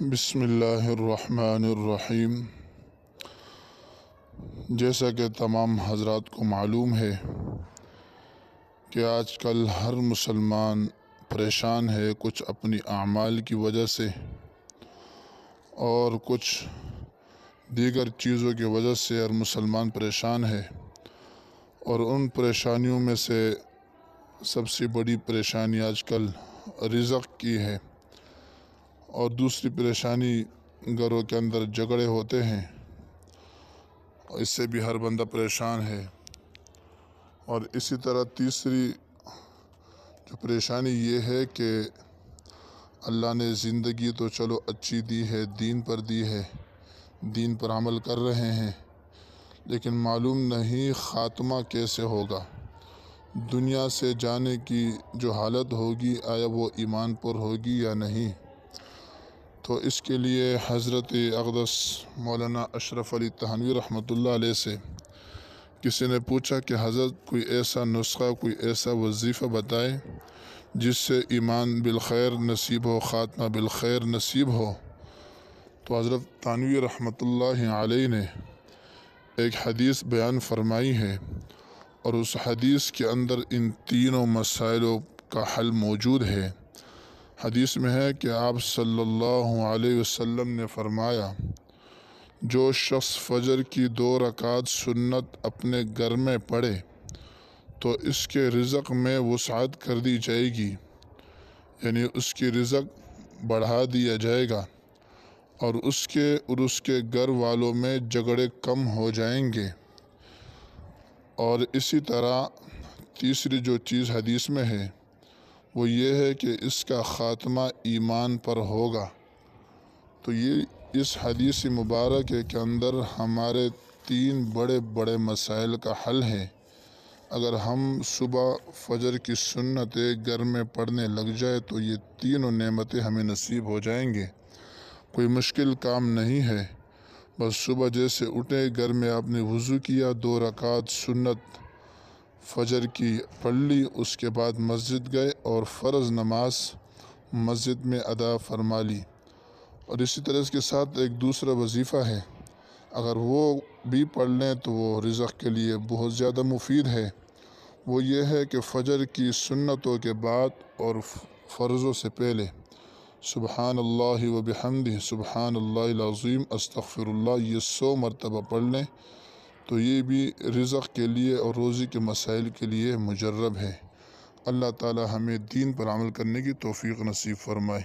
بسم اللہ الرحمن الرحیم۔ جیسا کہ تمام حضرات کو معلوم ہے کہ آج کل ہر مسلمان پریشان ہے، کچھ اپنی اعمال کی وجہ سے اور کچھ دیگر چیزوں کی وجہ سے ہر مسلمان پریشان ہے، اور ان پریشانیوں میں سے سب سے بڑی پریشانی آج کل رزق کی ہے، اور دوسری پریشانی گھروں کے اندر جھگڑے ہوتے ہیں، اس سے بھی ہر بندہ پریشان ہے۔ اور اسی طرح تیسری جو پریشانی یہ ہے کہ اللہ نے زندگی تو چلو اچھی دی ہے، دین پر دی ہے، دین پر عمل کر رہے ہیں، لیکن معلوم نہیں خاتمہ کیسے ہوگا، دنیا سے جانے کی جو حالت ہوگی آیا وہ ایمان پر ہوگی یا نہیں۔ تو اس کے لیے حضرت اقدس مولانا اشرف علی تھانوی رحمۃ اللہ علیہ سے کسی نے پوچھا کہ حضرت کوئی ایسا نسخہ، کوئی ایسا وظیفہ بتائے جس سے ایمان بالخیر نصیب ہو، خاتمہ بالخیر نصیب ہو۔ تو حضرت تھانوی رحمۃ اللہ علیہ نے ایک حدیث بیان فرمائی ہے، اور اس حدیث کے اندر ان تینوں مسائلوں کا حل موجود ہے۔ حدیث میں ہے کہ آپ صلی اللہ علیہ وسلم نے فرمایا، جو شخص فجر کی 2 رکعت سنت اپنے گھر میں پڑھے تو اس کے رزق میں وسعت کر دی جائے گی، یعنی اس کی رزق بڑھا دیا جائے گا، اور اس کے گھر والوں میں جھگڑے کم ہو جائیں گے۔ اور اسی طرح تیسری جو چیز حدیث میں ہے وہ یہ ہے کہ اس کا خاتمہ ایمان پر ہوگا۔ تو یہ اس حدیث مبارک کے اندر ہمارے 3 بڑے بڑے مسائل کا حل ہے۔ اگر ہم صبح فجر کی سنتیں گھر میں پڑھنے لگ جائے تو یہ تینوں نعمتیں ہمیں نصیب ہو جائیں گے۔ کوئی مشکل کام نہیں ہے، بس صبح جیسے اٹھے گھر میں آپ نے وضو کیا، 2 رکعت سنت فجر کی پڑھ لی، اس کے بعد مسجد گئے اور فرض نماز مسجد میں ادا فرما لی۔ اور اسی طرح اس کے ساتھ ایک دوسرا وظیفہ ہے، اگر وہ بھی پڑھ لیں تو وہ رزق کے لیے بہت زیادہ مفید ہے۔ وہ یہ ہے کہ فجر کی سنتوں کے بعد اور فرضوں سے پہلے سبحان اللہ و بحمدہ سبحان اللہ العظیم استغفر اللہ یہ 100 مرتبہ پڑھ لیں تو یہ بھی رزق کے لیے اور روزی کے مسائل کے لیے مجرب ہے۔ اللہ تعالی ہمیں دین پر عمل کرنے کی توفیق نصیب فرمائے۔